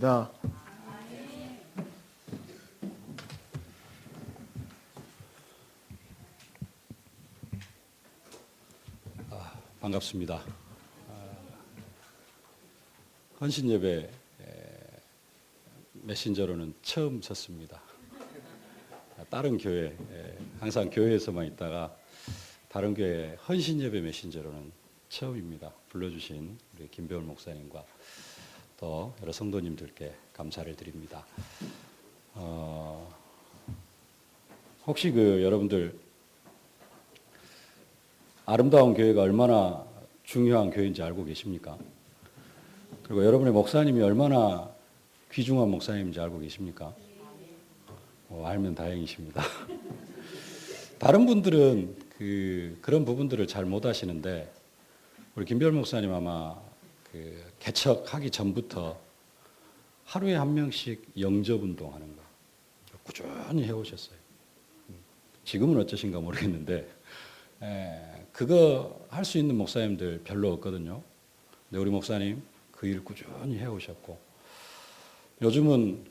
축복합니다. 반갑습니다. 헌신예배 메신저로는 처음 섰습니다. 다른 교회, 항상 교회에서만 있다가 다른 교회 헌신예배 메신저로는 처음입니다. 불러주신 우리 김배울 목사님과 또 여러 성도님들께 감사를 드립니다. 혹시 여러분들 아름다운 교회가 얼마나 중요한 교회인지 알고 계십니까? 그리고 여러분의 목사님이 얼마나 귀중한 목사님인지 알고 계십니까? 알면 다행이십니다. 다른 분들은 그런 부분들을 잘 못 아시는데 우리 김별 목사님 아마 개척하기 전부터 하루에 한 명씩 영접 운동하는 거 꾸준히 해오셨어요. 지금은 어쩌신가 모르겠는데 그거 할 수 있는 목사님들 별로 없거든요. 근데 우리 목사님 그 일 꾸준히 해오셨고 요즘은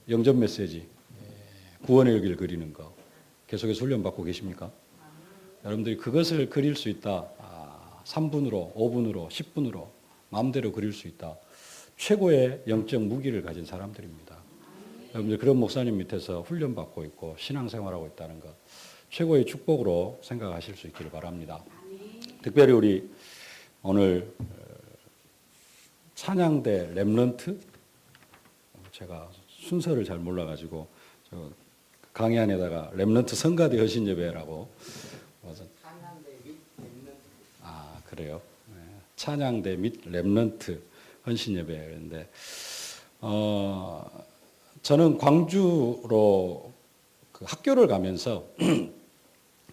영접 메시지 구원의 여길 그리는 거 계속해서 훈련받고 계십니까? 여러분들이 그것을 그릴 수 있다. 3분으로 5분으로 10분으로 마음대로 그릴 수 있다. 최고의 영적 무기를 가진 사람들입니다. 여러분들 그런 목사님 밑에서 훈련받고 있고 신앙생활하고 있다는 것 최고의 축복으로 생각하실 수 있기를 바랍니다. 특별히 우리 오늘 찬양대 렘넌트 제가 순서를 잘 몰라가지고 강의 안에다가 렘넌트 성가대 헌신예배라고 그래요. 찬양대 및 렘넌트 헌신예배인데 저는 광주로 학교를 가면서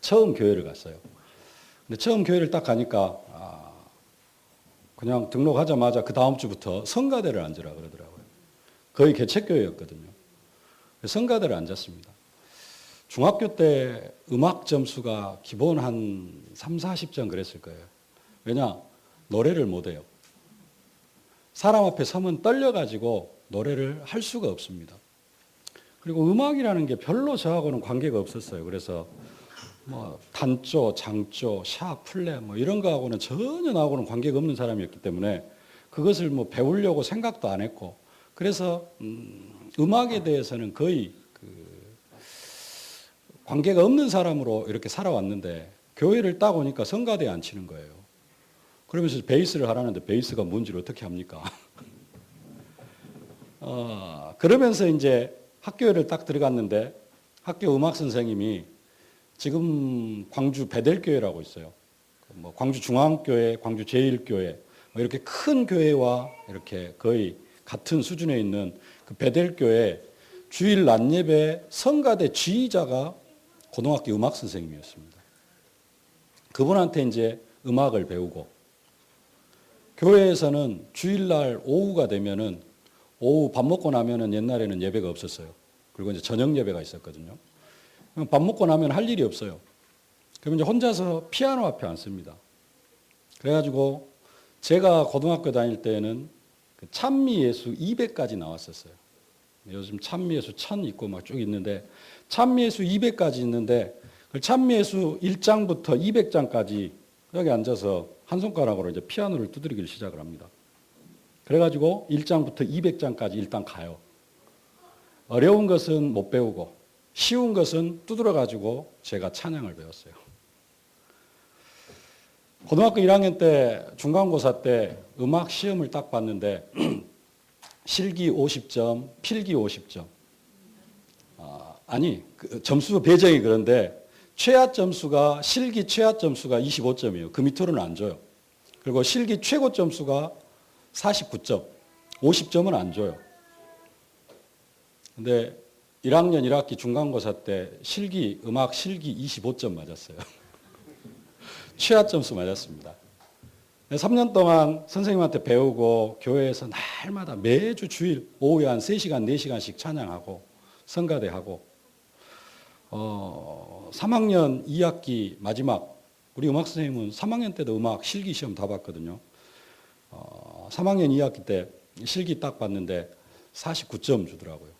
처음 교회를 갔어요. 근데 처음 교회를 딱 가니까 그냥 등록하자마자 그 다음 주부터 성가대를 앉으라 그러더라고요. 거의 개척교회였거든요. 성가대를 앉았습니다. 중학교 때 음악 점수가 기본 한 3, 40점 그랬을 거예요. 왜냐? 노래를 못해요. 사람 앞에 서면 떨려가지고 노래를 할 수가 없습니다. 그리고 음악이라는 게 별로 저하고는 관계가 없었어요. 그래서 단조, 장조, 샤, 플레 이런 거하고는 전혀 나하고는 관계가 없는 사람이었기 때문에 그것을 배우려고 생각도 안 했고 그래서 음악에 대해서는 거의 관계가 없는 사람으로 이렇게 살아왔는데 교회를 딱 오니까 성가대에 앉히는 거예요. 그러면서 베이스를 하라는데 베이스가 뭔지를 어떻게 합니까? 그러면서 이제 학교를 딱 들어갔는데 학교 음악 선생님이 지금 광주 베델교회라고 있어요. 광주 중앙교회, 광주 제1교회 이렇게 큰 교회와 이렇게 거의 같은 수준에 있는 그 베델교회 주일 낮 예배 성가대 지휘자가 고등학교 음악 선생님이었습니다. 그분한테 이제 음악을 배우고 교회에서는 주일날 오후가 되면은 오후 밥 먹고 나면은 옛날에는 예배가 없었어요. 그리고 이제 저녁 예배가 있었거든요. 밥 먹고 나면 할 일이 없어요. 그러면 이제 혼자서 피아노 앞에 앉습니다. 그래가지고 제가 고등학교 다닐 때는 찬미예수 200까지 나왔었어요. 요즘 찬미예수 1000 있고 쭉 있는데 찬미예수 200까지 있는데 찬미예수 1장부터 200장까지 여기 앉아서 한 손가락으로 이제 피아노를 두드리기를 시작을 합니다. 그래가지고 1장부터 200장까지 일단 가요. 어려운 것은 못 배우고 쉬운 것은 두드려가지고 제가 찬양을 배웠어요. 고등학교 1학년 때 중간고사 때 음악 시험을 딱 봤는데 실기 50점, 필기 50점. 점수 배정이 그런데 최하 점수가 실기 최하 점수가 25점이에요. 그 밑으로는 안 줘요. 그리고 실기 최고 점수가 49점, 50점은 안 줘요. 근데 1학년 1학기 중간고사 때 음악 실기 25점 맞았어요. 최하 점수 맞았습니다. 3년 동안 선생님한테 배우고 교회에서 날마다 매주 주일 오후에 한 3시간, 4시간씩 찬양하고 성가대하고 3학년 2학기 마지막 우리 음악 선생님은 3학년 때도 음악 실기 시험 다 봤거든요. 3학년 2학기 때 실기 딱 봤는데 49점 주더라고요.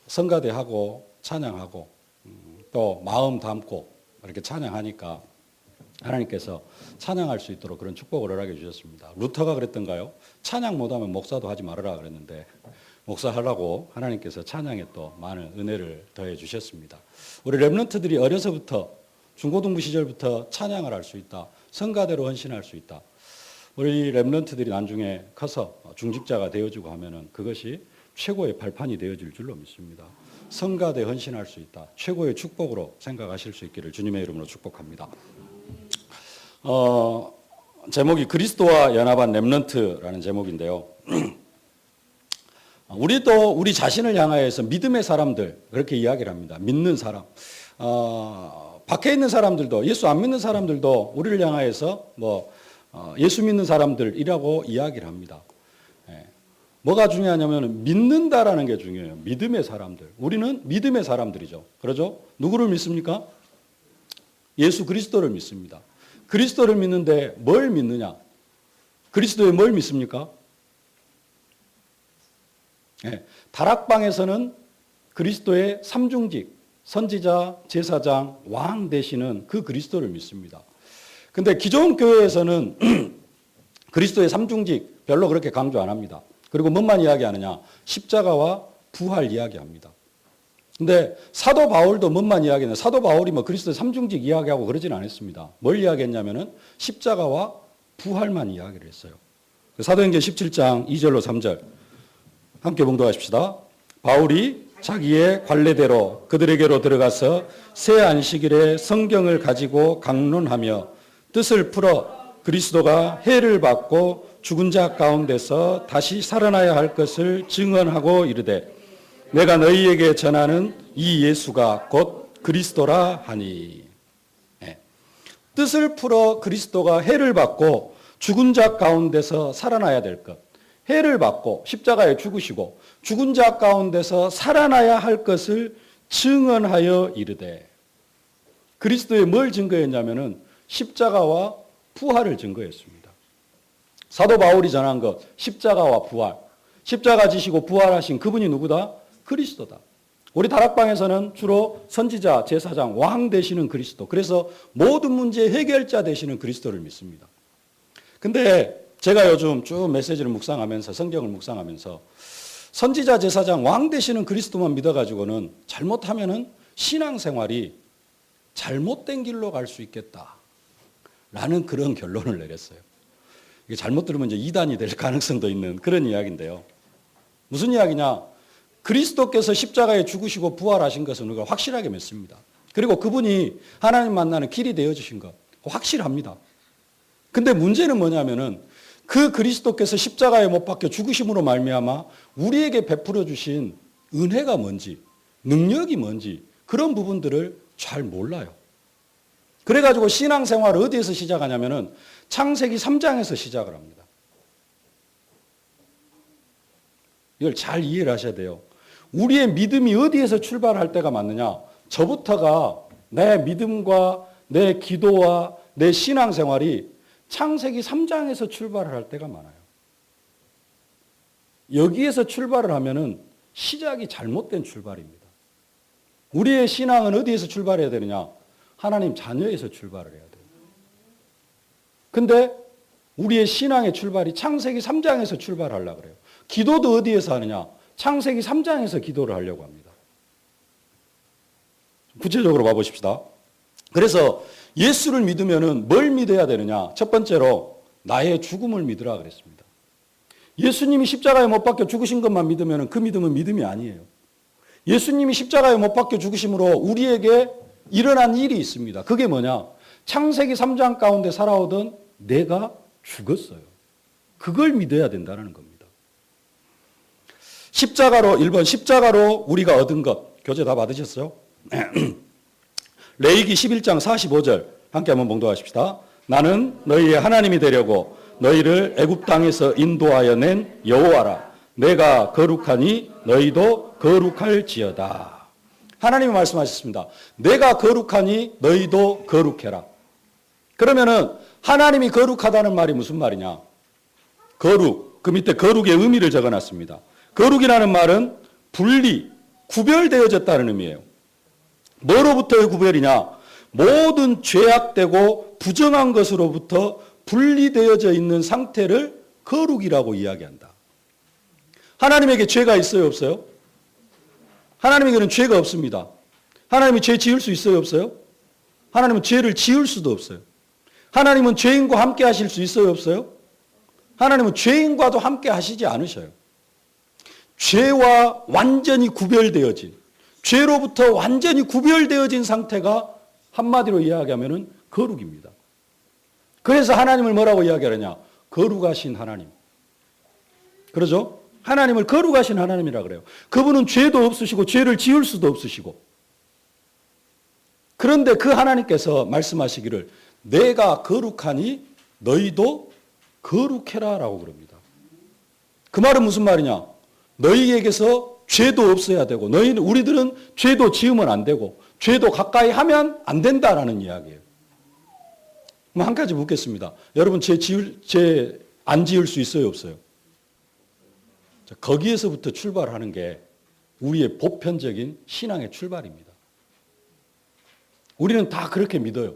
성가대하고 찬양하고 또 마음 담고 이렇게 찬양하니까 하나님께서 찬양할 수 있도록 그런 축복을 허락해 주셨습니다. 루터가 그랬던가요? 찬양 못하면 목사도 하지 말아라 그랬는데 목사하라고 하나님께서 찬양에 또 많은 은혜를 더해 주셨습니다. 우리 렘넌트들이 어려서부터 중고등부 시절부터 찬양을 할 수 있다. 성가대로 헌신할 수 있다. 우리 렘넌트들이 나중에 커서 중직자가 되어주고 하면은 그것이 최고의 발판이 되어질 줄로 믿습니다. 성가대 헌신할 수 있다. 최고의 축복으로 생각하실 수 있기를 주님의 이름으로 축복합니다. 제목이 그리스도와 연합한 렘넌트라는 제목인데요. 우리도 우리 자신을 향하여서 믿음의 사람들 그렇게 이야기를 합니다. 믿는 사람. 밖에 있는 사람들도 예수 안 믿는 사람들도 우리를 향하여서 예수 믿는 사람들이라고 이야기를 합니다. 뭐가 중요하냐면 믿는다라는 게 중요해요. 믿음의 사람들. 우리는 믿음의 사람들이죠. 그러죠? 누구를 믿습니까? 예수 그리스도를 믿습니다. 그리스도를 믿는데 뭘 믿느냐? 그리스도에 뭘 믿습니까? 다락방에서는 그리스도의 삼중직, 선지자, 제사장, 왕 되시는 그 그리스도를 믿습니다. 근데 기존 교회에서는 그리스도의 삼중직 별로 그렇게 강조 안 합니다. 그리고 뭔만 이야기하느냐? 십자가와 부활 이야기합니다. 근데 사도 바울도 뭔만 이야기하느냐? 사도 바울이 그리스도의 삼중직 이야기하고 그러진 않았습니다. 뭘 이야기했냐면은 십자가와 부활만 이야기를 했어요. 사도행전 17장 2절로 3절 함께 봉독하십시다. 바울이 자기의 관례대로 그들에게로 들어가서 새 안식일에 성경을 가지고 강론하며 뜻을 풀어 그리스도가 해를 받고 죽은 자 가운데서 다시 살아나야 할 것을 증언하고 이르되 내가 너희에게 전하는 이 예수가 곧 그리스도라 하니. 뜻을 풀어 그리스도가 해를 받고 죽은 자 가운데서 살아나야 될 것. 해를 받고 십자가에 죽으시고 죽은 자 가운데서 살아나야 할 것을 증언하여 이르되. 그리스도에 뭘 증거했냐면은 십자가와 부활을 증거했습니다. 사도 바울이 전한 것, 십자가와 부활. 십자가 지시고 부활하신 그분이 누구다? 그리스도다. 우리 다락방에서는 주로 선지자, 제사장, 왕 되시는 그리스도. 그래서 모든 문제의 해결자 되시는 그리스도를 믿습니다. 근데 제가 요즘 쭉 메시지를 묵상하면서 성경을 묵상하면서 선지자, 제사장, 왕 되시는 그리스도만 믿어가지고는 잘못하면은 신앙생활이 잘못된 길로 갈 수 있겠다라는 그런 결론을 내렸어요. 이게 잘못 들으면 이제 이단이 될 가능성도 있는 그런 이야기인데요. 무슨 이야기냐? 그리스도께서 십자가에 죽으시고 부활하신 것은 우리가 확실하게 믿습니다. 그리고 그분이 하나님 만나는 길이 되어주신 것 확실합니다. 근데 문제는 뭐냐면은 그 그리스도께서 십자가에 못 박혀 죽으심으로 말미암아 우리에게 베풀어 주신 은혜가 뭔지, 능력이 뭔지 그런 부분들을 잘 몰라요. 그래가지고 신앙생활을 어디에서 시작하냐면은 창세기 3장에서 시작을 합니다. 이걸 잘 이해를 하셔야 돼요. 우리의 믿음이 어디에서 출발할 때가 맞느냐? 저부터가 내 믿음과 내 기도와 내 신앙생활이 창세기 3장에서 출발을 할 때가 많아요. 여기에서 출발을 하면은 시작이 잘못된 출발입니다. 우리의 신앙은 어디에서 출발해야 되느냐? 하나님 자녀에서 출발을 해야 돼요. 근데 우리의 신앙의 출발이 창세기 3장에서 출발하려고 그래요. 기도도 어디에서 하느냐? 창세기 3장에서 기도를 하려고 합니다. 구체적으로 봐보십시다. 그래서 예수를 믿으면은 뭘 믿어야 되느냐? 첫 번째로 나의 죽음을 믿으라 그랬습니다. 예수님이 십자가에 못 박혀 죽으신 것만 믿으면은 그 믿음은 믿음이 아니에요. 예수님이 십자가에 못 박혀 죽으심으로 우리에게 일어난 일이 있습니다. 그게 뭐냐? 창세기 3장 가운데 살아오던 내가 죽었어요. 그걸 믿어야 된다는 겁니다. 십자가로 1번 십자가로 우리가 얻은 것 교재 다 받으셨어요? 레위기 11장 45절 함께 한번 봉독하십시다. 나는 너희의 하나님이 되려고 너희를 애굽 땅에서 인도하여 낸 여호와라. 내가 거룩하니 너희도 거룩할지어다. 하나님이 말씀하셨습니다. 내가 거룩하니 너희도 거룩해라. 그러면은 하나님이 거룩하다는 말이 무슨 말이냐? 거룩, 그 밑에 거룩의 의미를 적어놨습니다. 거룩이라는 말은 분리, 구별되어졌다는 의미예요. 뭐로부터의 구별이냐? 모든 죄악되고 부정한 것으로부터 분리되어져 있는 상태를 거룩이라고 이야기한다. 하나님에게 죄가 있어요, 없어요? 하나님에게는 죄가 없습니다. 하나님이 죄 지을 수 있어요, 없어요? 하나님은 죄를 지을 수도 없어요. 하나님은 죄인과 함께 하실 수 있어요, 없어요? 하나님은 죄인과도 함께 하시지 않으셔요. 죄와 완전히 구별되어진, 죄로부터 완전히 구별되어진 상태가 한마디로 이야기하면 거룩입니다. 그래서 하나님을 뭐라고 이야기하느냐? 거룩하신 하나님. 그러죠? 하나님을 거룩하신 하나님이라 그래요. 그분은 죄도 없으시고 죄를 지을 수도 없으시고. 그런데 그 하나님께서 말씀하시기를 내가 거룩하니 너희도 거룩해라라고 그럽니다. 그 말은 무슨 말이냐? 너희에게서 죄도 없어야 되고 우리들은 죄도 지으면 안 되고 죄도 가까이 하면 안 된다라는 이야기예요. 한 가지 묻겠습니다. 여러분 죄 안 지을 수 있어요, 없어요? 자, 거기에서부터 출발하는 게 우리의 보편적인 신앙의 출발입니다. 우리는 다 그렇게 믿어요.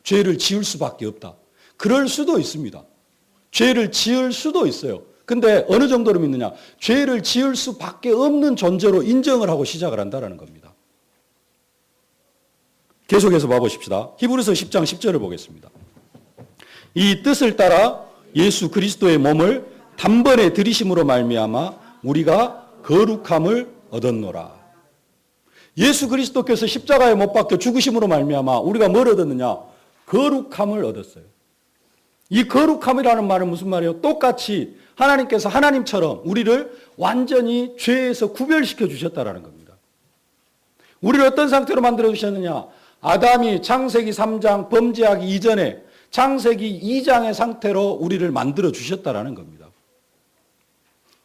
죄를 지을 수밖에 없다. 그럴 수도 있습니다. 죄를 지을 수도 있어요. 근데 어느 정도로 믿느냐? 죄를 지을 수밖에 없는 존재로 인정을 하고 시작을 한다는 겁니다. 계속해서 봐보십시다. 히브리서 10장 10절을 보겠습니다. 이 뜻을 따라 예수 그리스도의 몸을 단번에 들이심으로 말미암아 우리가 거룩함을 얻었노라. 예수 그리스도께서 십자가에 못 박혀 죽으심으로 말미암아 우리가 뭘 얻었느냐? 거룩함을 얻었어요. 이 거룩함이라는 말은 무슨 말이에요? 똑같이 하나님께서 하나님처럼 우리를 완전히 죄에서 구별시켜 주셨다라는 겁니다. 우리를 어떤 상태로 만들어 주셨느냐? 아담이 창세기 3장 범죄하기 이전에 창세기 2장의 상태로 우리를 만들어 주셨다라는 겁니다.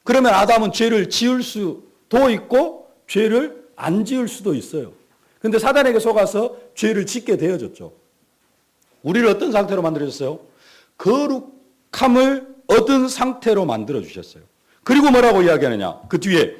그러면 아담은 죄를 지을 수도 있고 죄를 안 지을 수도 있어요. 그런데 사단에게 속아서 죄를 짓게 되어졌죠. 우리를 어떤 상태로 만들어줬어요? 거룩함을 얻은 상태로 만들어 주셨어요. 그리고 뭐라고 이야기하느냐? 그 뒤에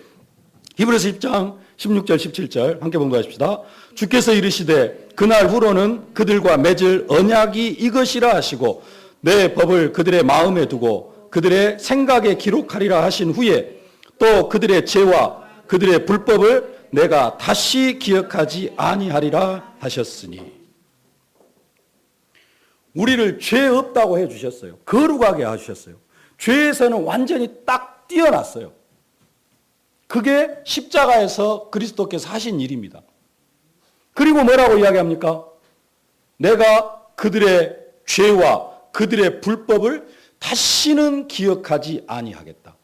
히브리서 10장 16절 17절 함께 봉독하십시다. 주께서 이르시되 그날 후로는 그들과 맺을 언약이 이것이라 하시고 내 법을 그들의 마음에 두고 그들의 생각에 기록하리라 하신 후에 또 그들의 죄와 그들의 불법을 내가 다시 기억하지 아니하리라 하셨으니. 우리를 죄 없다고 해주셨어요. 거룩하게 해주셨어요. 죄에서는 완전히 딱 띄어났어요. 그게 십자가에서 그리스도께서 하신 일입니다. 그리고 뭐라고 이야기합니까? 내가 그들의 죄와 그들의 불법을 다시는 기억하지 아니하겠다.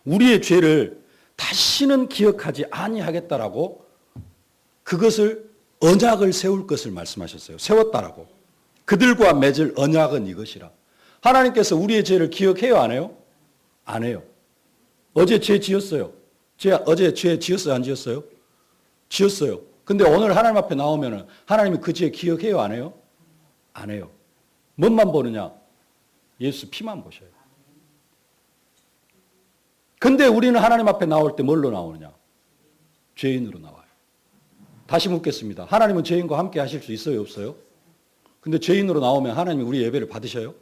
우리의 죄를 다시는 기억하지 아니하겠다라고 그것을 언약을 세울 것을 말씀하셨어요. 세웠다라고. 그들과 맺을 언약은 이것이라. 하나님께서 우리의 죄를 기억해요, 안 해요? 안 해요. 어제 죄 지었어요. 어제 죄 지었어요, 안 지었어요? 지었어요. 근데 오늘 하나님 앞에 나오면은 하나님이 그 죄 기억해요, 안 해요? 안 해요. 뭔만 보느냐? 예수 피만 보셔요. 근데 우리는 하나님 앞에 나올 때 뭘로 나오느냐? 죄인으로 나와요. 다시 묻겠습니다. 하나님은 죄인과 함께 하실 수 있어요, 없어요? 근데 죄인으로 나오면 하나님이 우리 예배를 받으셔요?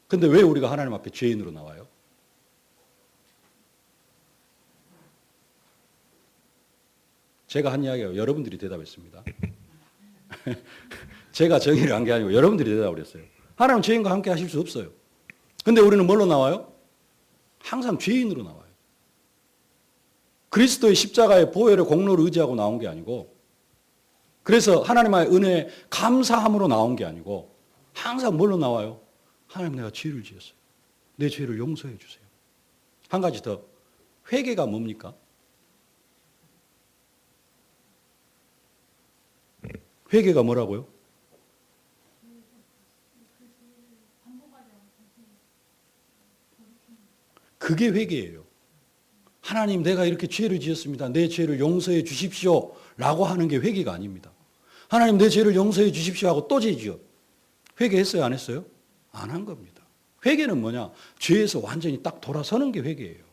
근데 왜 우리가 하나님 앞에 죄인으로 나와요? 제가 한 이야기예요. 여러분들이 대답했습니다. 제가 정의를 한 게 아니고 여러분들이 대답을 했어요. 하나님은 죄인과 함께 하실 수 없어요. 근데 우리는 뭘로 나와요? 항상 죄인으로 나와요. 그리스도의 십자가의 보혈의 공로를 의지하고 나온 게 아니고, 그래서 하나님의 은혜에 감사함으로 나온 게 아니고 항상 뭘로 나와요? 하나님, 내가 죄를 지었어요. 내 죄를 용서해 주세요. 한 가지 더, 회개가 뭡니까? 회개가 뭐라고요? 그게 회개예요. 하나님, 내가 이렇게 죄를 지었습니다. 내 죄를 용서해 주십시오 라고 하는 게 회개가 아닙니다. 하나님, 내 죄를 용서해 주십시오 하고 또 죄 지어. 회개했어요, 안 했어요? 안 한 겁니다. 회개는 뭐냐? 죄에서 완전히 딱 돌아서는 게 회개예요.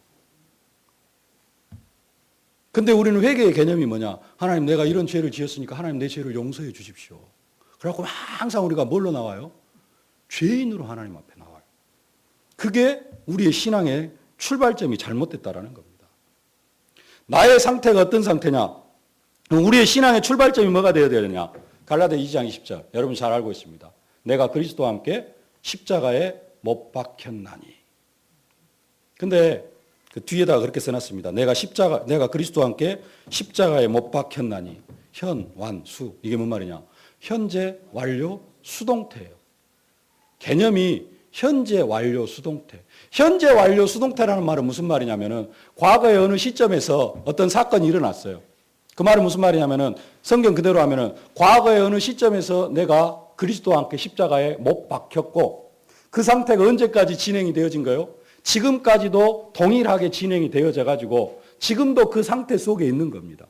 근데 우리는 회개의 개념이 뭐냐? 하나님 내가 이런 죄를 지었으니까 하나님 내 죄를 용서해 주십시오. 그래갖고 항상 우리가 뭘로 나와요? 죄인으로 하나님 앞에 나와요. 그게 우리의 신앙의 출발점이 잘못됐다라는 겁니다. 나의 상태가 어떤 상태냐? 우리의 신앙의 출발점이 뭐가 되어야 되느냐? 갈라디아 2장 20절. 여러분 잘 알고 있습니다. 내가 그리스도와 함께 십자가에 못 박혔나니. 근데 그 뒤에다가 그렇게 써놨습니다. 내가 그리스도와 함께 십자가에 못 박혔나니. 현, 완, 수. 이게 뭔 말이냐? 현재, 완료, 수동태예요. 개념이 현재, 완료, 수동태. 현재, 완료, 수동태라는 말은 무슨 말이냐면은 과거의 어느 시점에서 어떤 사건이 일어났어요. 그 말은 무슨 말이냐면은 성경 그대로 하면은 과거의 어느 시점에서 내가 그리스도와 함께 십자가에 못 박혔고 그 상태가 언제까지 진행이 되어진 거예요? 지금까지도 동일하게 진행이 되어져 가지고 지금도 그 상태 속에 있는 겁니다.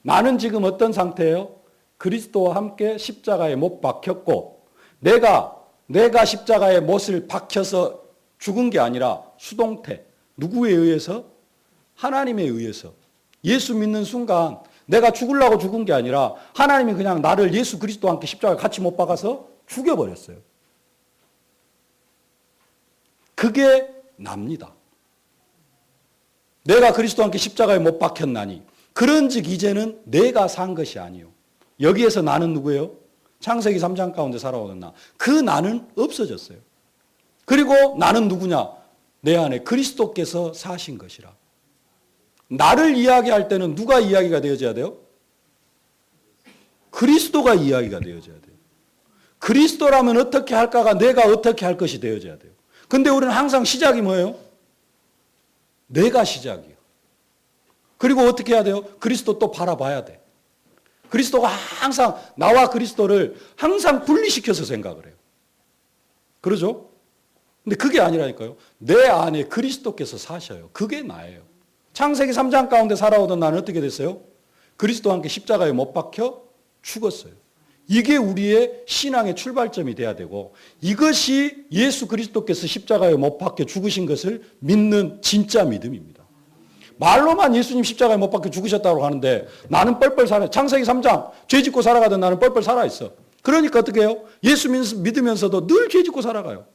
나는 지금 어떤 상태예요? 그리스도와 함께 십자가에 못 박혔고 내가 십자가에 못을 박혀서 죽은 게 아니라 수동태. 누구에 의해서? 하나님에 의해서. 예수 믿는 순간 내가 죽으려고 죽은 게 아니라 하나님이 그냥 나를 예수 그리스도와 함께 십자가에 같이 못 박아서 죽여버렸어요. 그게 납니다. 내가 그리스도와 함께 십자가에 못 박혔나니 그런즉 이제는 내가 산 것이 아니요. 여기에서 나는 누구예요? 창세기 3장 가운데 살아오던 나. 그 나는 없어졌어요. 그리고 나는 누구냐? 내 안에 그리스도께서 사신 것이라. 나를 이야기할 때는 누가 이야기가 되어져야 돼요? 그리스도가 이야기가 되어져야 돼요. 그리스도라면 어떻게 할까가 내가 어떻게 할 것이 되어져야 돼요. 근데 우리는 항상 시작이 뭐예요? 내가 시작이에요. 그리고 어떻게 해야 돼요? 그리스도 또 바라봐야 돼. 그리스도가 항상 나와 그리스도를 항상 분리시켜서 생각을 해요. 그러죠? 근데 그게 아니라니까요. 내 안에 그리스도께서 사셔요. 그게 나예요. 창세기 3장 가운데 살아오던 나는 어떻게 됐어요? 그리스도와 함께 십자가에 못 박혀 죽었어요. 이게 우리의 신앙의 출발점이 돼야 되고 이것이 예수 그리스도께서 십자가에 못 박혀 죽으신 것을 믿는 진짜 믿음입니다. 말로만 예수님 십자가에 못 박혀 죽으셨다고 하는데 나는 뻘뻘 살아요. 창세기 3장 죄 짓고 살아가던 나는 뻘뻘 살아있어. 그러니까 어떻게 해요? 예수 믿으면서도 늘 죄 짓고 살아가요.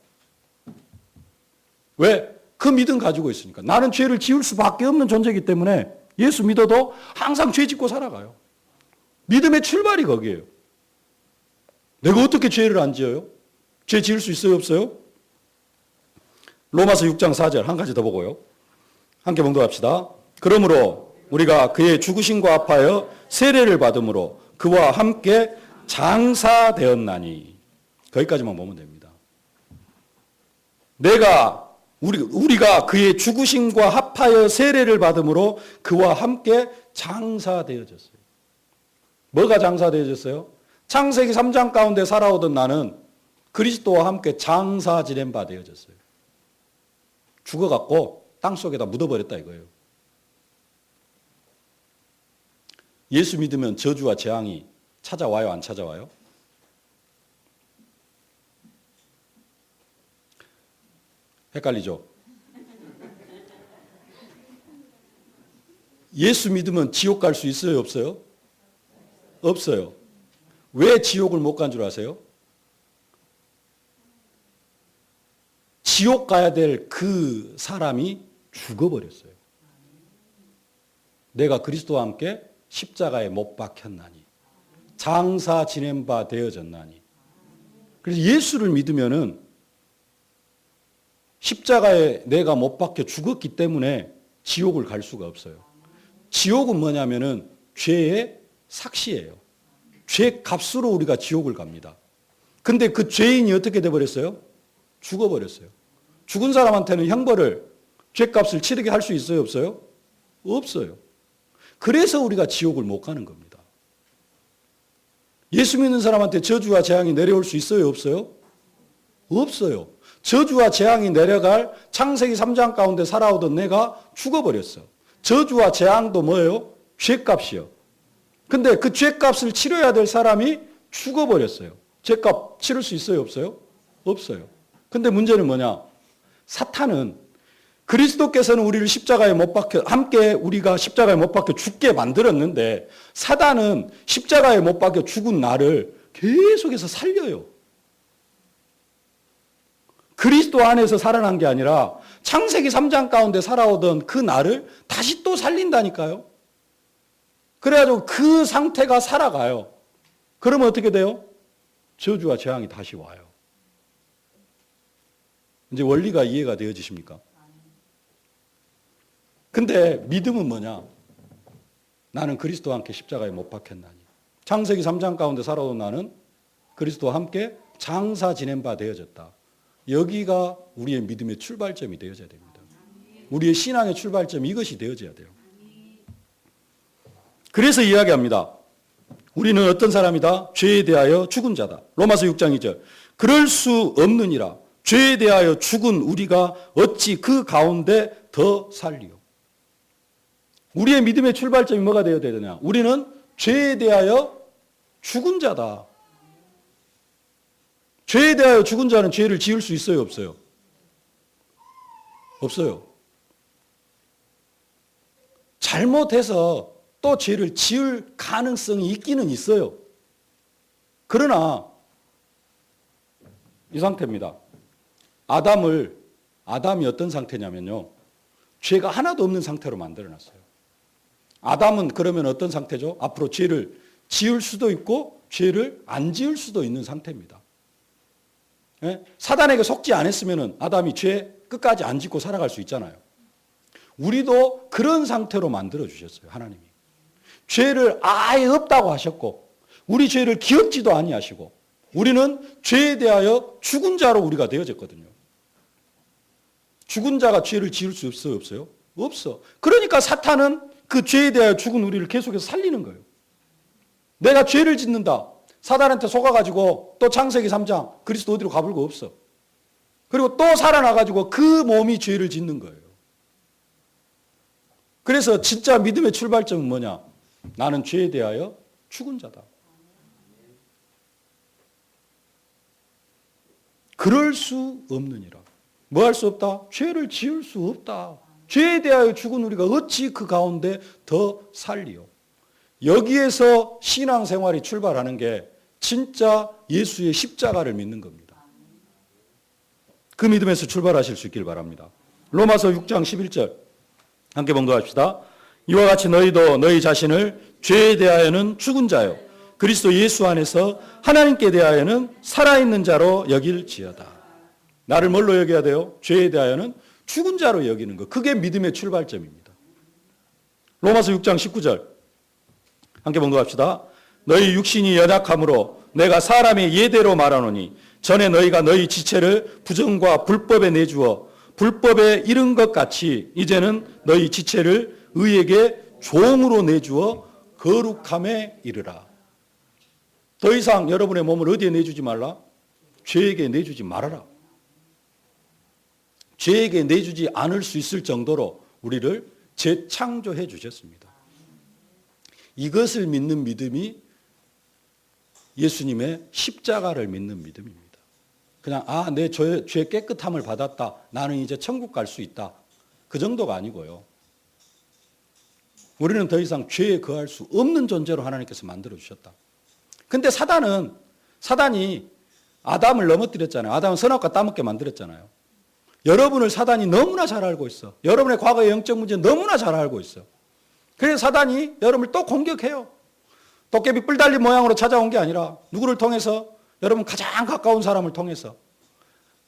왜? 그 믿음 가지고 있으니까. 나는 죄를 지을 수밖에 없는 존재이기 때문에 예수 믿어도 항상 죄 짓고 살아가요. 믿음의 출발이 거기에요. 내가 어떻게 죄를 안 지어요? 죄 지을 수 있어요? 없어요? 로마서 6장 4절 한 가지 더 보고요. 함께 봉독합시다. 그러므로 우리가 그의 죽으심과 합하여 세례를 받음으로 그와 함께 장사되었나니. 거기까지만 보면 됩니다. 우리가 그의 죽으심과 합하여 세례를 받음으로 그와 함께 장사되어졌어요. 뭐가 장사되어졌어요? 창세기 3장 가운데 살아오던 나는 그리스도와 함께 장사 지낸 바 되어졌어요. 죽어갖고 땅속에다 묻어버렸다 이거예요. 예수 믿으면 저주와 재앙이 찾아와요, 안 찾아와요? 헷갈리죠? 예수 믿으면 지옥 갈 수 있어요, 없어요? 없어요. 왜 지옥을 못 간 줄 아세요? 지옥 가야 될 그 사람이 죽어버렸어요. 내가 그리스도와 함께 십자가에 못 박혔나니 장사 지낸 바 되어졌나니. 그래서 예수를 믿으면은 십자가에 내가 못 박혀 죽었기 때문에 지옥을 갈 수가 없어요. 지옥은 뭐냐면은 죄의 삭시예요. 죄 값으로 우리가 지옥을 갑니다. 근데 그 죄인이 어떻게 돼버렸어요? 죽어버렸어요. 죽은 사람한테는 형벌을, 죄값을 치르게 할 수 있어요? 없어요? 없어요. 그래서 우리가 지옥을 못 가는 겁니다. 예수 믿는 사람한테 저주와 재앙이 내려올 수 있어요? 없어요? 없어요. 저주와 재앙이 내려갈 창세기 3장 가운데 살아오던 내가 죽어버렸어. 저주와 재앙도 뭐예요? 죄값이요. 근데 그 죄값을 치러야 될 사람이 죽어버렸어요. 죄값 치를 수 있어요? 없어요? 없어요. 근데 문제는 뭐냐? 사탄은 그리스도께서는 우리를 십자가에 못 박혀, 함께 우리가 십자가에 못 박혀 죽게 만들었는데 사단은 십자가에 못 박혀 죽은 나를 계속해서 살려요. 그리스도 안에서 살아난 게 아니라 창세기 3장 가운데 살아오던 그 나를 다시 또 살린다니까요. 그래가지고 그 상태가 살아가요. 그러면 어떻게 돼요? 저주와 재앙이 다시 와요. 이제 원리가 이해가 되어지십니까? 근데 믿음은 뭐냐? 나는 그리스도와 함께 십자가에 못 박혔나니. 창세기 3장 가운데 살아온 나는 그리스도와 함께 장사 지낸 바 되어졌다. 여기가 우리의 믿음의 출발점이 되어져야 됩니다. 우리의 신앙의 출발점이 이것이 되어져야 돼요. 그래서 이야기합니다. 우리는 어떤 사람이다? 죄에 대하여 죽은 자다. 로마서 6장 2절. 그럴 수 없느니라. 죄에 대하여 죽은 우리가 어찌 그 가운데 더 살리요. 우리의 믿음의 출발점이 뭐가 되어야 되느냐? 우리는 죄에 대하여 죽은 자다. 죄에 대하여 죽은 자는 죄를 지을 수 있어요, 없어요? 없어요. 잘못해서 또 죄를 지을 가능성이 있기는 있어요. 그러나 이 상태입니다. 아담이 어떤 상태냐면요. 죄가 하나도 없는 상태로 만들어놨어요. 아담은 그러면 어떤 상태죠? 앞으로 죄를 지을 수도 있고 죄를 안 지을 수도 있는 상태입니다. 예? 사단에게 속지 않았으면 아담이 죄 끝까지 안 짓고 살아갈 수 있잖아요. 우리도 그런 상태로 만들어 주셨어요. 하나님이. 죄를 아예 없다고 하셨고 우리 죄를 기억지도 아니하시고 우리는 죄에 대하여 죽은 자로 우리가 되어졌거든요. 죽은 자가 죄를 지을 수 없어요? 없어요? 없어. 그러니까 사탄은 그 죄에 대하여 죽은 우리를 계속해서 살리는 거예요. 내가 죄를 짓는다. 사단한테 속아가지고 또 창세기 3장 그리스도 어디로 가볼 거 없어. 그리고 또 살아나가지고 그 몸이 죄를 짓는 거예요. 그래서 진짜 믿음의 출발점은 뭐냐? 나는 죄에 대하여 죽은 자다. 그럴 수 없느니라. 뭐 할 수 없다? 죄를 지을 수 없다. 죄에 대하여 죽은 우리가 어찌 그 가운데 더 살리요. 여기에서 신앙생활이 출발하는 게 진짜 예수의 십자가를 믿는 겁니다. 그 믿음에서 출발하실 수 있길 바랍니다. 로마서 6장 11절 함께 봉독합시다. 이와 같이 너희도 너희 자신을 죄에 대하여는 죽은 자요 그리스도 예수 안에서 하나님께 대하여는 살아있는 자로 여길지어다. 나를 뭘로 여겨야 돼요? 죄에 대하여는 죽은 자로 여기는 것. 그게 믿음의 출발점입니다. 로마서 6장 19절 함께 봉독합시다. 너희 육신이 연약함으로 내가 사람의 예대로 말하노니 전에 너희가 너희 지체를 부정과 불법에 내주어 불법에 이른 것 같이 이제는 너희 지체를 의에게 종으로 내주어 거룩함에 이르라. 더 이상 여러분의 몸을 어디에 내주지 말라? 죄에게 내주지 말아라. 죄에게 내주지 않을 수 있을 정도로 우리를 재창조해 주셨습니다. 이것을 믿는 믿음이 예수님의 십자가를 믿는 믿음입니다. 그냥 내 죄 깨끗함을 받았다. 나는 이제 천국 갈 수 있다. 그 정도가 아니고요. 우리는 더 이상 죄에 거할 수 없는 존재로 하나님께서 만들어 주셨다. 근데 사단이 아담을 넘어뜨렸잖아요. 아담은 선악과 따먹게 만들었잖아요. 여러분을 사단이 너무나 잘 알고 있어. 여러분의 과거의 영적 문제 너무나 잘 알고 있어. 그래서 사단이 여러분을 또 공격해요. 도깨비 뿔 달린 모양으로 찾아온 게 아니라 누구를 통해서? 여러분 가장 가까운 사람을 통해서.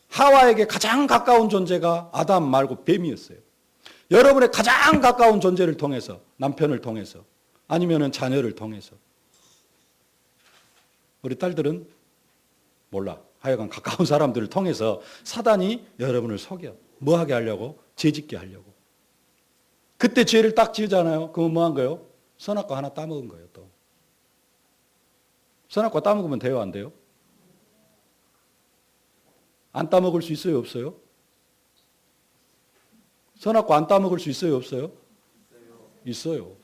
하와에게 가장 가까운 존재가 아담 말고 뱀이었어요. 여러분의 가장 가까운 존재를 통해서, 남편을 통해서, 아니면 자녀를 통해서. 우리 딸들은 몰라. 하여간 가까운 사람들을 통해서 사단이 여러분을 속여. 뭐 하게 하려고? 죄 짓게 하려고. 그때 죄를 딱 지으잖아요. 그러면 뭐 한 거예요? 선악과 하나 따먹은 거예요, 또. 선악과 따먹으면 돼요, 안 돼요? 안 따먹을 수 있어요, 없어요? 선악과 안 따먹을 수 있어요, 없어요? 있어요.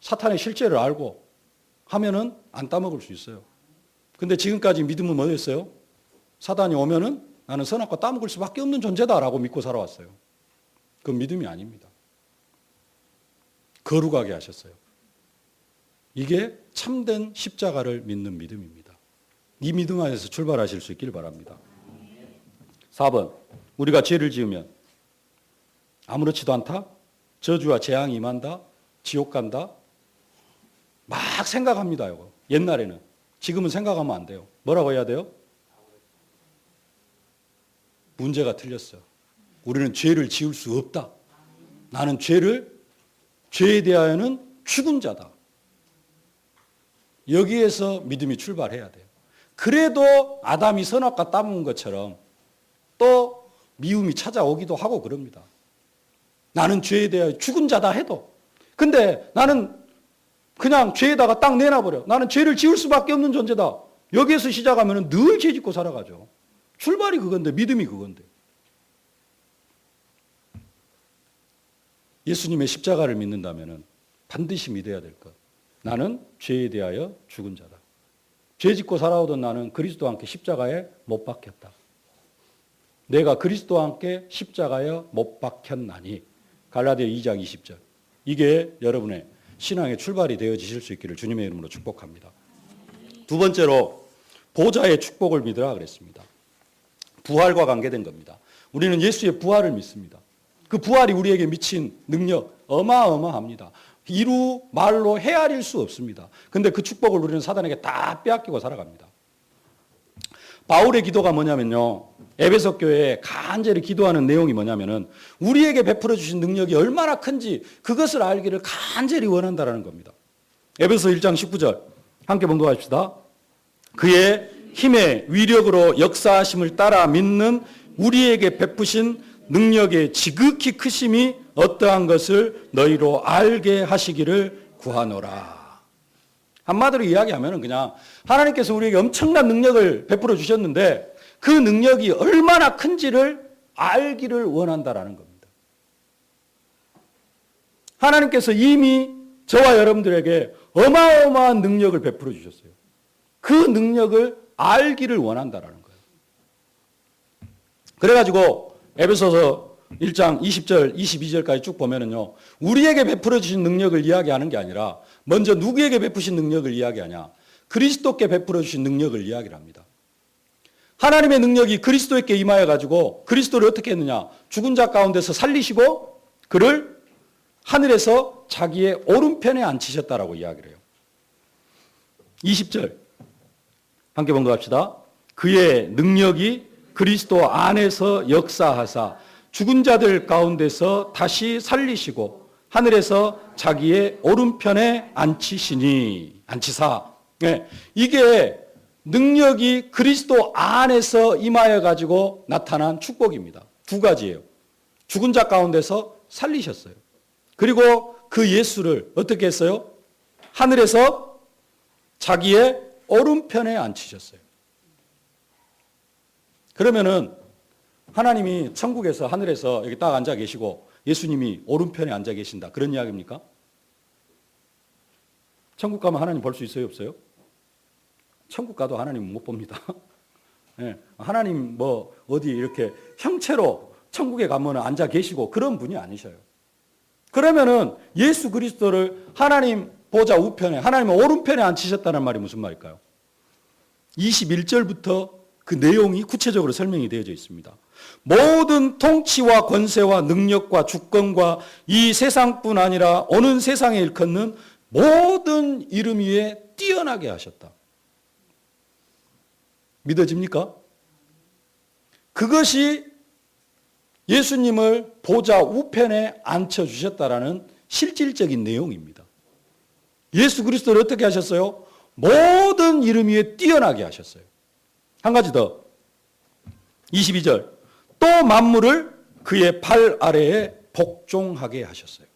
사탄의 실체를 알고 하면은 안 따먹을 수 있어요. 근데 지금까지 믿음은 뭐였어요? 사단이 오면은 나는 선악과 따먹을 수밖에 없는 존재다라고 믿고 살아왔어요. 그건 믿음이 아닙니다. 거룩하게 하셨어요. 이게 참된 십자가를 믿는 믿음입니다. 이 믿음 안에서 출발하실 수 있길 바랍니다. 4번, 우리가 죄를 지으면 아무렇지도 않다? 저주와 재앙이 임한다? 지옥 간다? 막 생각합니다. 이거. 옛날에는. 지금은 생각하면 안 돼요. 뭐라고 해야 돼요? 문제가 틀렸어. 우리는 죄를 지을 수 없다. 나는 죄에 대하여는 죽은 자다. 여기에서 믿음이 출발해야 돼요. 그래도 아담이 선악과 따먹은 것처럼 또 미움이 찾아오기도 하고 그럽니다. 나는 죄에 대하여 죽은 자다 해도. 근데 나는 그냥 죄에다가 딱 내놔버려. 나는 죄를 지을 수밖에 없는 존재다. 여기에서 시작하면 늘 죄 짓고 살아가죠. 출발이 그건데, 믿음이 그건데. 예수님의 십자가를 믿는다면 반드시 믿어야 될 것. 나는 죄에 대하여 죽은 자다. 죄 짓고 살아오던 나는 그리스도와 함께 십자가에 못 박혔다. 내가 그리스도와 함께 십자가에 못 박혔나니. 갈라디아 2장 20절. 이게 여러분의 신앙의 출발이 되어지실 수 있기를 주님의 이름으로 축복합니다. 두 번째로 보좌의 축복을 믿으라 그랬습니다. 부활과 관계된 겁니다. 우리는 예수의 부활을 믿습니다. 그 부활이 우리에게 미친 능력 어마어마합니다. 이루 말로 헤아릴 수 없습니다. 그런데 그 축복을 우리는 사단에게 다 빼앗기고 살아갑니다. 바울의 기도가 뭐냐면요. 에베소 교회에 간절히 기도하는 내용이 뭐냐면은 우리에게 베풀어 주신 능력이 얼마나 큰지 그것을 알기를 간절히 원한다라는 겁니다. 에베소 1장 19절 함께 봉독합시다. 그의 힘의 위력으로 역사하심을 따라 믿는 우리에게 베푸신 능력의 지극히 크심이 어떠한 것을 너희로 알게 하시기를 구하노라. 한마디로 이야기하면 그냥 하나님께서 우리에게 엄청난 능력을 베풀어 주셨는데 그 능력이 얼마나 큰지를 알기를 원한다라는 겁니다. 하나님께서 이미 저와 여러분들에게 어마어마한 능력을 베풀어 주셨어요. 그 능력을 알기를 원한다라는 거예요. 그래가지고 에베소서 1장 20절, 22절까지 쭉 보면은요, 우리에게 베풀어 주신 능력을 이야기하는 게 아니라 먼저 누구에게 베푸신 능력을 이야기하냐? 그리스도께 베풀어 주신 능력을 이야기를 합니다. 하나님의 능력이 그리스도에게 임하여 가지고 그리스도를 어떻게 했느냐? 죽은 자 가운데서 살리시고 그를 하늘에서 자기의 오른편에 앉히셨다라고 이야기를 해요. 20절 함께 봉독합시다. 그의 능력이 그리스도 안에서 역사하사 죽은 자들 가운데서 다시 살리시고 하늘에서 자기의 오른편에 앉히사. 네, 이게 능력이 그리스도 안에서 임하여 가지고 나타난 축복입니다. 두 가지예요. 죽은 자 가운데서 살리셨어요. 그리고 그 예수를 어떻게 했어요? 하늘에서 자기의 오른편에 앉히셨어요. 그러면은 하나님이 천국에서 하늘에서 여기 딱 앉아 계시고 예수님이 오른편에 앉아 계신다. 그런 이야기입니까? 천국 가면 하나님 볼 수 있어요? 없어요? 천국 가도 하나님 못 봅니다. 네. 하나님 뭐 어디 이렇게 형체로 천국에 가면 앉아 계시고 그런 분이 아니셔요. 그러면은 예수 그리스도를 하나님 보좌 우편에, 하나님 오른편에 앉히셨다는 말이 무슨 말일까요? 21절부터 그 내용이 구체적으로 설명이 되어져 있습니다. 모든 통치와 권세와 능력과 주권과 이 세상뿐 아니라 오는 세상에 일컫는 모든 이름 위에 뛰어나게 하셨다. 믿어집니까? 그것이 예수님을 보좌 우편에 앉혀주셨다라는 실질적인 내용입니다. 예수 그리스도를 어떻게 하셨어요? 모든 이름 위에 뛰어나게 하셨어요. 한 가지 더. 22절. 또 만물을 그의 발 아래에 복종하게 하셨어요.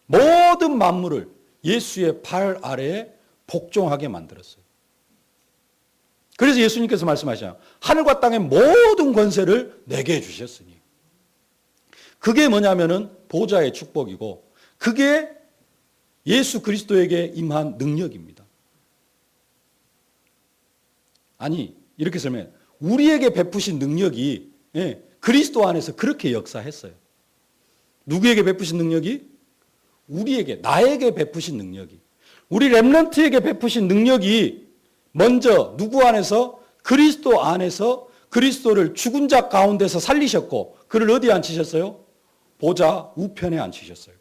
모든 만물을 예수의 발 아래에 복종하게 만들었어요. 그래서 예수님께서 말씀하시잖아요. 하늘과 땅의 모든 권세를 내게 주셨으니. 그게 뭐냐면은 보좌의 축복이고 그게 예수 그리스도에게 임한 능력입니다. 아니, 이렇게 설명해. 우리에게 베푸신 능력이 그리스도 안에서 그렇게 역사했어요. 누구에게 베푸신 능력이? 우리에게, 나에게 베푸신 능력이. 우리 렘넌트에게 베푸신 능력이 먼저 누구 안에서? 그리스도 안에서 그리스도를 죽은 자 가운데서 살리셨고 그를 어디에 앉히셨어요? 보좌 우편에 앉히셨어요.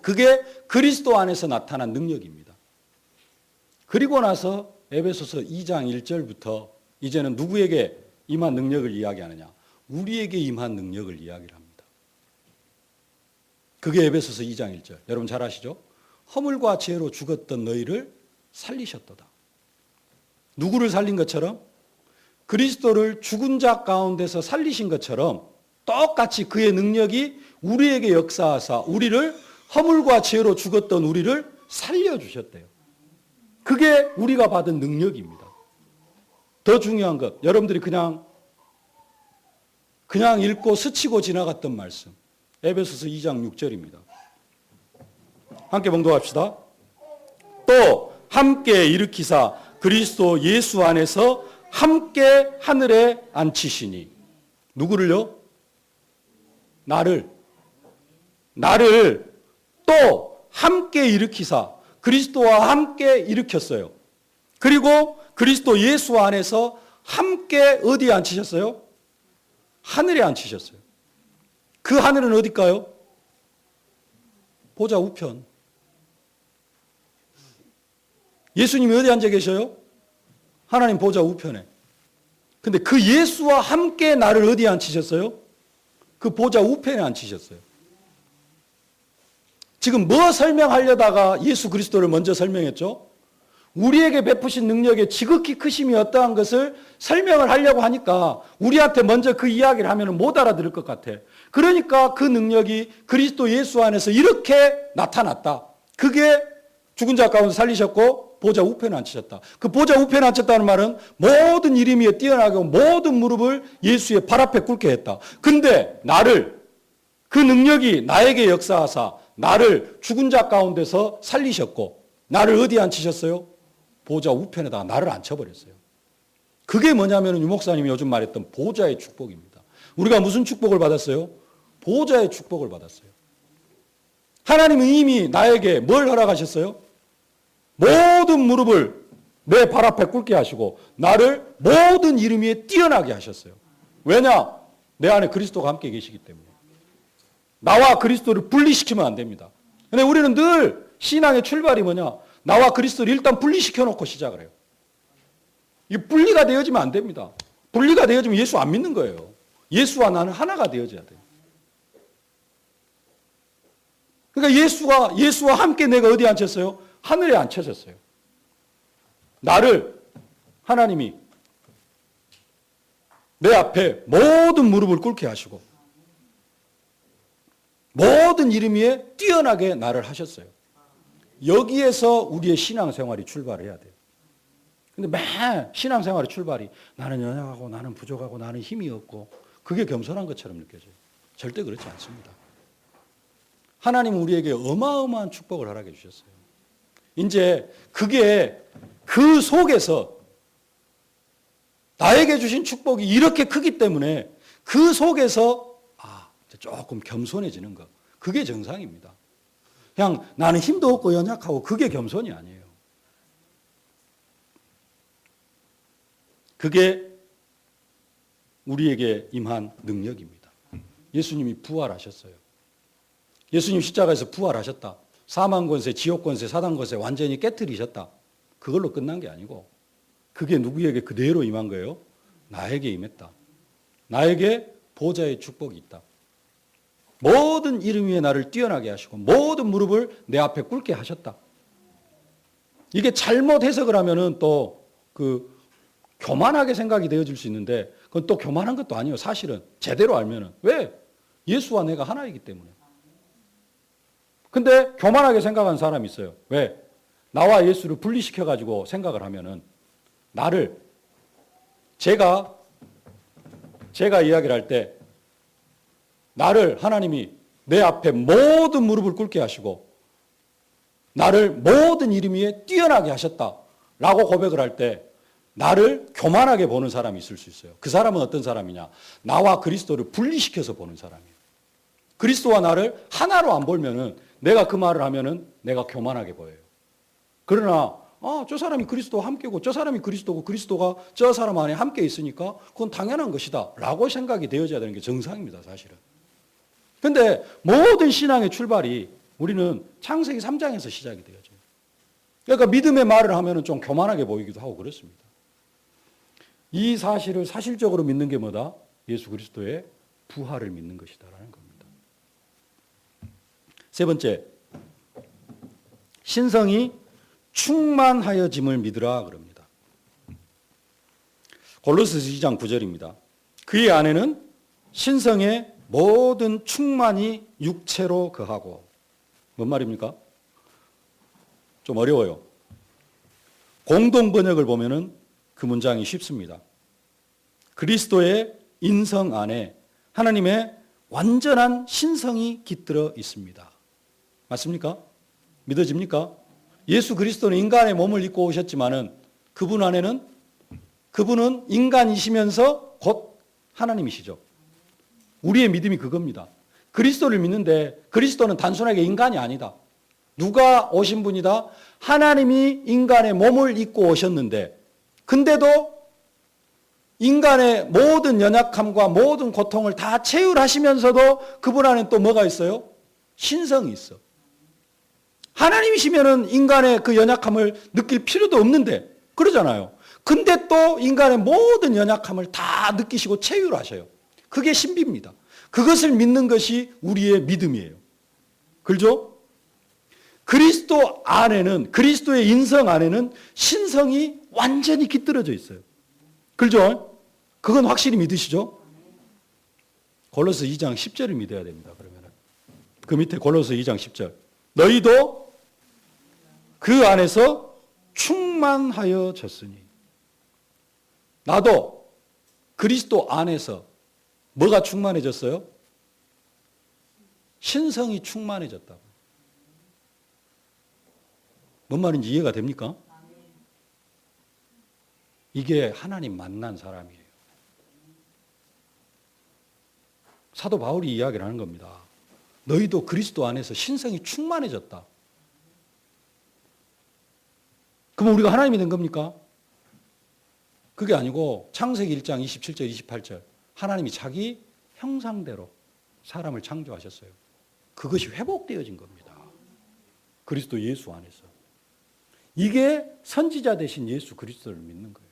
그게 그리스도 안에서 나타난 능력입니다. 그리고 나서 에베소서 2장 1절부터 이제는 누구에게 임한 능력을 이야기하느냐? 우리에게 임한 능력을 이야기를 합니다. 그게 에베소서 2장 1절. 여러분 잘 아시죠? 허물과 죄로 죽었던 너희를 살리셨도다. 누구를 살린 것처럼? 그리스도를 죽은 자 가운데서 살리신 것처럼 똑같이 그의 능력이 우리에게 역사하사 우리를 허물과 죄로 죽었던 우리를 살려주셨대요. 그게 우리가 받은 능력입니다. 더 중요한 것, 여러분들이 그냥 읽고 스치고 지나갔던 말씀. 에베소서 2장 6절입니다. 함께 봉독합시다. 또 함께 일으키사 그리스도 예수 안에서 함께 하늘에 앉히시니. 누구를요? 나를 또 함께 일으키사 그리스도와 함께 일으켰어요. 그리고 그리스도 예수 안에서 함께 어디에 앉히셨어요? 하늘에 앉히셨어요. 그 하늘은 어딜까요? 보좌 우편. 예수님이 어디 앉아 계셔요? 하나님 보좌 우편에. 근데 그 예수와 함께 나를 어디에 앉히셨어요? 그 보좌 우편에 앉히셨어요. 지금 뭐 설명하려다가 예수 그리스도를 먼저 설명했죠? 우리에게 베푸신 능력의 지극히 크심이 어떠한 것을 설명을 하려고 하니까 우리한테 먼저 그 이야기를 하면 못 알아들을 것 같아. 그러니까 그 능력이 그리스도 예수 안에서 이렇게 나타났다. 그게 죽은 자 가운데 살리셨고 보좌 우편에 앉히셨다. 그 보좌 우편에 앉혔다는 말은 모든 이름 위에 뛰어나고 모든 무릎을 예수의 발 앞에 꿇게 했다. 근데 그 능력이 나에게 역사하사 나를 죽은 자 가운데서 살리셨고 나를 어디에 앉히셨어요? 보좌 우편에다가 나를 앉혀버렸어요. 그게 뭐냐면 유 목사님이 요즘 말했던 보좌의 축복입니다. 우리가 무슨 축복을 받았어요? 보좌의 축복을 받았어요. 하나님은 이미 나에게 뭘 허락하셨어요? 모든 무릎을 내 발 앞에 꿇게 하시고 나를 모든 이름 위에 뛰어나게 하셨어요. 왜냐? 내 안에 그리스도가 함께 계시기 때문에. 나와 그리스도를 분리시키면 안 됩니다. 근데 우리는 늘 신앙의 출발이 뭐냐? 나와 그리스도를 일단 분리시켜 놓고 시작을 해요. 이 분리가 되어지면 안 됩니다. 분리가 되어지면 예수 안 믿는 거예요. 예수와 나는 하나가 되어져야 돼요. 그러니까 예수와 함께 내가 어디에 앉혔어요? 하늘에 앉혀졌어요. 나를 하나님이 내 앞에 모든 무릎을 꿇게 하시고 모든 이름 위에 뛰어나게 나를 하셨어요. 여기에서 우리의 신앙생활이 출발해야 돼요. 근데 매일 신앙생활의 출발이 나는 연약하고 나는 부족하고 나는 힘이 없고 그게 겸손한 것처럼 느껴져요. 절대 그렇지 않습니다. 하나님은 우리에게 어마어마한 축복을 허락해 주셨어요. 이제 그게 그 속에서 나에게 주신 축복이 이렇게 크기 때문에 그 속에서 조금 겸손해지는 것. 그게 정상입니다. 그냥 나는 힘도 없고 연약하고 그게 겸손이 아니에요. 그게 우리에게 임한 능력입니다. 예수님이 부활하셨어요. 예수님 십자가에서 부활하셨다. 사망 권세, 지옥 권세, 사단 권세 완전히 깨트리셨다. 그걸로 끝난 게 아니고 그게 누구에게 그대로 임한 거예요? 나에게 임했다. 나에게 보좌의 축복이 있다. 모든 이름 위에 나를 뛰어나게 하시고 모든 무릎을 내 앞에 꿇게 하셨다. 이게 잘못 해석을 하면은 또 교만하게 생각이 되어질 수 있는데 그건 또 교만한 것도 아니에요. 사실은 제대로 알면은. 왜? 예수와 내가 하나이기 때문에. 근데 교만하게 생각하는 사람이 있어요. 왜? 나와 예수를 분리시켜가지고 생각을 하면은 제가 이야기를 할 때 나를 하나님이 내 앞에 모든 무릎을 꿇게 하시고 나를 모든 이름 위에 뛰어나게 하셨다라고 고백을 할 때 나를 교만하게 보는 사람이 있을 수 있어요. 그 사람은 어떤 사람이냐? 나와 그리스도를 분리시켜서 보는 사람이에요. 그리스도와 나를 하나로 안 보면은 내가 그 말을 하면은 내가 교만하게 보여요. 그러나 저 사람이 그리스도와 함께고 저 사람이 그리스도고 그리스도가 저 사람 안에 함께 있으니까 그건 당연한 것이다 라고 생각이 되어져야 되는 게 정상입니다, 사실은. 근데 모든 신앙의 출발이 우리는 창세기 3장에서 시작이 되어져요. 그러니까 믿음의 말을 하면은 좀 교만하게 보이기도 하고 그렇습니다. 이 사실을 사실적으로 믿는 게 뭐다? 예수 그리스도의 부활을 믿는 것이다라는 겁니다. 세 번째, 신성이 충만하여짐을 믿으라 그럽니다. 골로새서 2장 9절입니다. 그의 안에는 신성의 모든 충만이 육체로 거하고. 뭔 말입니까? 좀 어려워요. 공동 번역을 보면은 그 문장이 쉽습니다. 그리스도의 인성 안에 하나님의 완전한 신성이 깃들어 있습니다. 맞습니까? 믿어집니까? 예수 그리스도는 인간의 몸을 입고 오셨지만은 그분 안에는 그분은 인간이시면서 곧 하나님이시죠. 우리의 믿음이 그겁니다. 그리스도를 믿는데 그리스도는 단순하게 인간이 아니다. 누가 오신 분이다? 하나님이 인간의 몸을 입고 오셨는데 근데도 인간의 모든 연약함과 모든 고통을 다 체휼하시면서도 그분 안에 또 뭐가 있어요? 신성이 있어. 하나님이시면은 인간의 그 연약함을 느낄 필요도 없는데 그러잖아요. 근데 또 인간의 모든 연약함을 다 느끼시고 체휼하셔요. 그게 신비입니다. 그것을 믿는 것이 우리의 믿음이에요. 그렇죠? 그리스도 안에는 그리스도의 인성 안에는 신성이 완전히 깃들어져 있어요. 그렇죠? 그건 확실히 믿으시죠? 골로새 2장 10절을 믿어야 됩니다. 그러면은 그 밑에 골로새 2장 10절. 너희도 그 안에서 충만하여졌으니. 나도 그리스도 안에서 뭐가 충만해졌어요? 신성이 충만해졌다고. 뭔 말인지 이해가 됩니까? 이게 하나님 만난 사람이에요. 사도 바울이 이야기를 하는 겁니다. 너희도 그리스도 안에서 신성이 충만해졌다. 그럼 우리가 하나님이 된 겁니까? 그게 아니고 창세기 1장 27절 28절 하나님이 자기 형상대로 사람을 창조하셨어요. 그것이 회복되어진 겁니다. 그리스도 예수 안에서. 이게 선지자 되신 예수 그리스도를 믿는 거예요.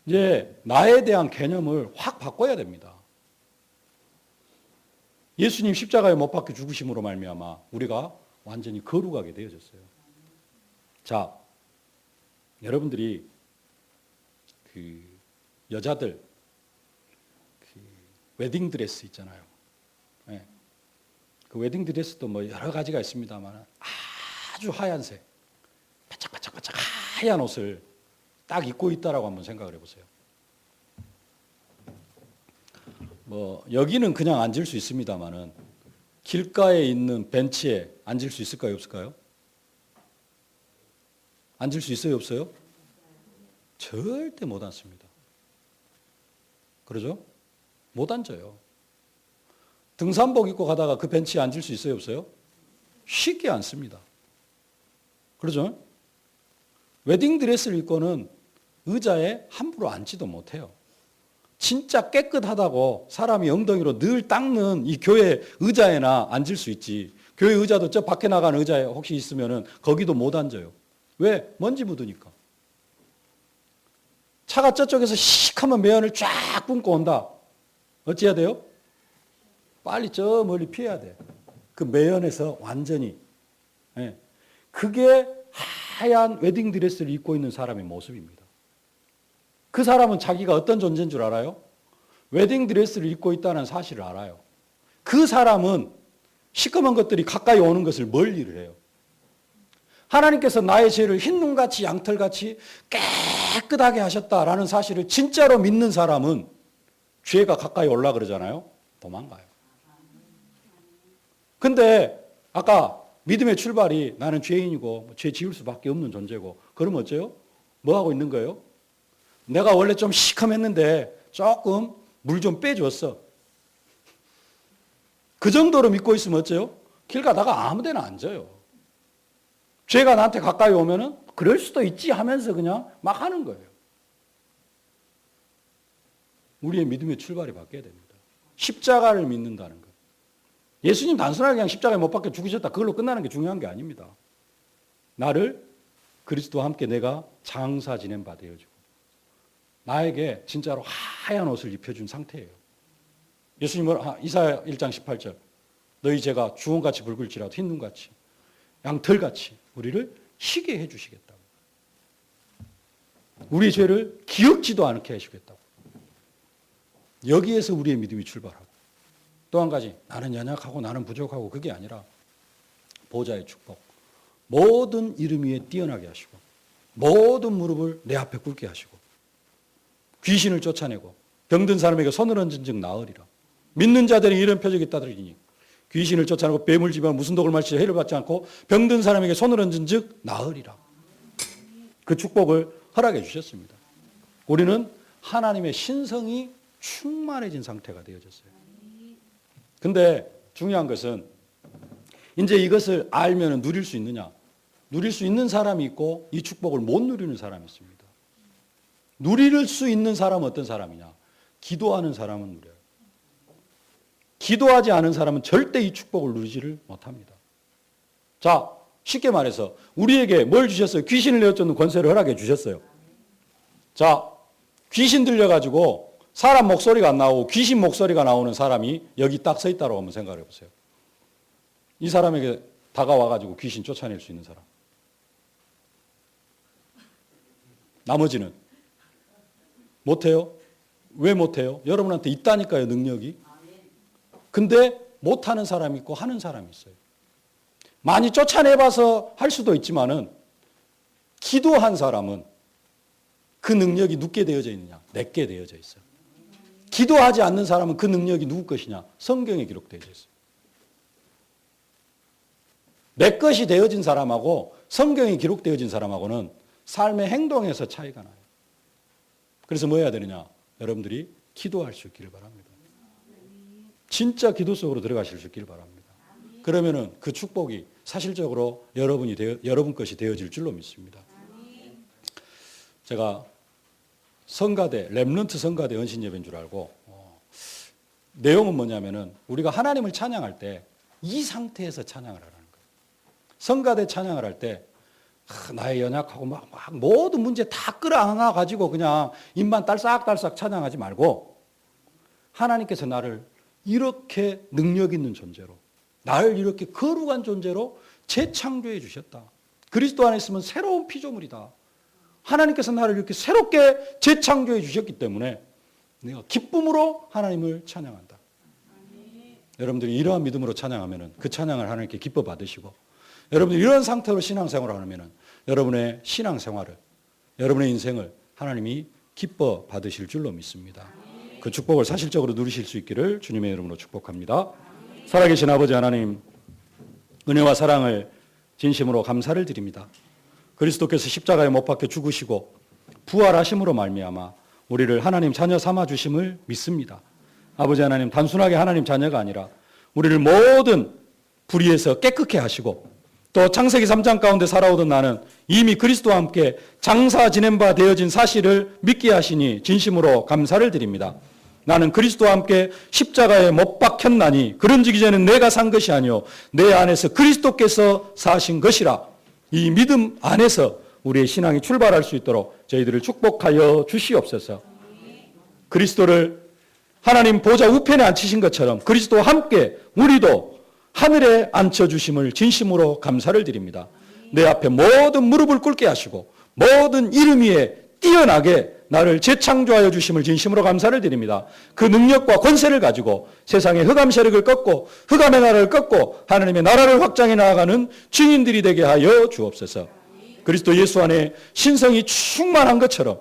이제 나에 대한 개념을 확 바꿔야 됩니다. 예수님 십자가에 못 박혀 죽으심으로 말미암아 우리가 완전히 거룩하게 되어졌어요. 자, 여러분들이 그 여자들 그 웨딩 드레스 있잖아요. 네. 그 웨딩 드레스도 뭐 여러 가지가 있습니다만 아주 하얀색, 바짝바짝바짝 하얀 옷을 딱 입고 있다라고 한번 생각을 해보세요. 뭐 여기는 그냥 앉을 수 있습니다만은 길가에 있는 벤치에 앉을 수 있을까요, 없을까요? 앉을 수 있어요, 없어요? 절대 못 앉습니다. 그러죠? 못 앉아요. 등산복 입고 가다가 그 벤치에 앉을 수 있어요, 없어요? 쉽게 앉습니다. 그러죠? 웨딩 드레스를 입고는 의자에 함부로 앉지도 못해요. 진짜 깨끗하다고 사람이 엉덩이로 늘 닦는 이 교회 의자에나 앉을 수 있지. 교회 의자도 저 밖에 나가는 의자에 혹시 있으면은 거기도 못 앉아요. 왜? 먼지 묻으니까. 차가 저쪽에서 씩 하면 매연을 쫙 뿜고 온다. 어찌해야 돼요? 빨리 저 멀리 피해야 돼. 그 매연에서 완전히. 예. 그게 하얀 웨딩 드레스를 입고 있는 사람의 모습입니다. 그 사람은 자기가 어떤 존재인 줄 알아요? 웨딩 드레스를 입고 있다는 사실을 알아요. 그 사람은 시커먼 것들이 가까이 오는 것을 멀리를 해요. 하나님께서 나의 죄를 흰눈같이 양털같이 깨끗하게 하셨다라는 사실을 진짜로 믿는 사람은 죄가 가까이 올라 그러잖아요. 도망가요. 근데 아까 믿음의 출발이 나는 죄인이고 죄 지을 수밖에 없는 존재고 그러면 어째요? 뭐 하고 있는 거예요? 내가 원래 좀 시커맸는데 조금 물 좀 빼줬어. 그 정도로 믿고 있으면 어째요? 길 가다가 아무 데나 앉아요. 죄가 나한테 가까이 오면은 그럴 수도 있지 하면서 그냥 막 하는 거예요. 우리의 믿음의 출발이 바뀌어야 됩니다. 십자가를 믿는다는 것. 예수님 단순하게 그냥 십자가에 못 박혀 죽으셨다. 그걸로 끝나는 게 중요한 게 아닙니다. 나를 그리스도와 함께 내가 장사 지낸 바 되어지고 나에게 진짜로 하얀 옷을 입혀준 상태예요. 예수님은 이사야 1장 18절 너희 죄가 주홍같이 붉을지라도 흰 눈같이 양털같이 우리를 희게 해주시겠다고. 우리의 죄를 기억지도 않게 해주겠다고. 여기에서 우리의 믿음이 출발하고 또 한 가지 나는 연약하고 나는 부족하고 그게 아니라 보좌의 축복. 모든 이름 위에 뛰어나게 하시고 모든 무릎을 내 앞에 꿇게 하시고 귀신을 쫓아내고 병든 사람에게 손을 얹은 즉 나으리라. 믿는 자들이 이런 표적이 있다더니 귀신을 쫓아내고 뱀을 집어 무슨 독을 마시지 해를 받지 않고 병든 사람에게 손을 얹은 즉 나으리라. 그 축복을 허락해 주셨습니다. 우리는 하나님의 신성이 충만해진 상태가 되어졌어요. 근데 중요한 것은 이제 이것을 알면 누릴 수 있느냐? 누릴 수 있는 사람이 있고 이 축복을 못 누리는 사람이 있습니다. 누릴 수 있는 사람은 어떤 사람이냐? 기도하는 사람은 누려요. 기도하지 않은 사람은 절대 이 축복을 누리지를 못합니다. 자, 쉽게 말해서 우리에게 뭘 주셨어요? 귀신을 내어쫓는 권세를 허락해 주셨어요. 자, 귀신 들려가지고 사람 목소리가 안 나오고 귀신 목소리가 나오는 사람이 여기 딱 서 있다고 한번 생각해 보세요. 이 사람에게 다가와가지고 귀신 쫓아낼 수 있는 사람. 나머지는 못해요? 왜 못해요? 여러분한테 있다니까요, 능력이. 근데 못하는 사람이 있고 하는 사람이 있어요. 많이 쫓아내봐서 할 수도 있지만은 기도한 사람은 그 능력이 누게 되어져 있느냐? 내게 되어져 있어요. 기도하지 않는 사람은 그 능력이 누구 것이냐? 성경에 기록되어 있어요. 내 것이 되어진 사람하고 성경에 기록되어진 사람하고는 삶의 행동에서 차이가 나요. 그래서 뭐 해야 되느냐? 여러분들이 기도할 수 있기를 바랍니다. 진짜 기도 속으로 들어가실 수 있기를 바랍니다. 그러면은 그 축복이 사실적으로 여러분 것이 되어질 줄로 믿습니다. 제가 성가대, 렘넌트 성가대 연신 예배인 줄 알고 내용은 뭐냐면은 우리가 하나님을 찬양할 때 이 상태에서 찬양을 하라는 거예요. 성가대 찬양을 할 때 나의 연약하고 막 모든 문제 다 끌어안아 가지고 그냥 입만 딸싹딸싹 찬양하지 말고 하나님께서 나를 이렇게 능력 있는 존재로 나를 이렇게 거룩한 존재로 재창조해 주셨다. 그리스도 안에 있으면 새로운 피조물이다. 하나님께서 나를 이렇게 새롭게 재창조해 주셨기 때문에 내가 기쁨으로 하나님을 찬양한다. 여러분들이 이러한 믿음으로 찬양하면 그 찬양을 하나님께 기뻐 받으시고 여러분들이 이런 상태로 신앙생활을 하면 여러분의 신앙생활을 여러분의 인생을 하나님이 기뻐 받으실 줄로 믿습니다. 그 축복을 사실적으로 누리실 수 있기를 주님의 이름으로 축복합니다. 살아계신 아버지 하나님, 은혜와 사랑을 진심으로 감사를 드립니다. 그리스도께서 십자가에 못 박혀 죽으시고 부활하심으로 말미암아 우리를 하나님 자녀 삼아 주심을 믿습니다. 아버지 하나님, 단순하게 하나님 자녀가 아니라 우리를 모든 불의에서 깨끗게 하시고 또 창세기 3장 가운데 살아오던 나는 이미 그리스도와 함께 장사 지낸 바 되어진 사실을 믿게 하시니 진심으로 감사를 드립니다. 나는 그리스도와 함께 십자가에 못 박혔나니 그런즉 이제는 내가 산 것이 아니요 내 안에서 그리스도께서 사신 것이라. 이 믿음 안에서 우리의 신앙이 출발할 수 있도록 저희들을 축복하여 주시옵소서. 그리스도를 하나님 보좌 우편에 앉히신 것처럼 그리스도와 함께 우리도 하늘에 앉혀주심을 진심으로 감사를 드립니다. 내 앞에 모든 무릎을 꿇게 하시고 모든 이름 위에 뛰어나게 나를 재창조하여 주심을 진심으로 감사를 드립니다. 그 능력과 권세를 가지고 세상의 흑암 세력을 꺾고 흑암의 나라를 꺾고 하나님의 나라를 확장해 나아가는 증인들이 되게 하여 주옵소서. 그리스도 예수 안에 신성이 충만한 것처럼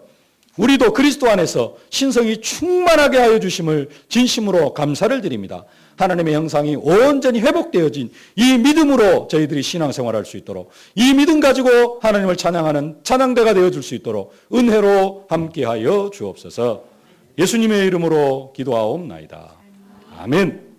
우리도 그리스도 안에서 신성이 충만하게 하여 주심을 진심으로 감사를 드립니다. 하나님의 형상이 온전히 회복되어진 이 믿음으로 저희들이 신앙생활할 수 있도록, 이 믿음 가지고 하나님을 찬양하는 찬양대가 되어줄 수 있도록 은혜로 함께하여 주옵소서. 예수님의 이름으로 기도하옵나이다. 아멘.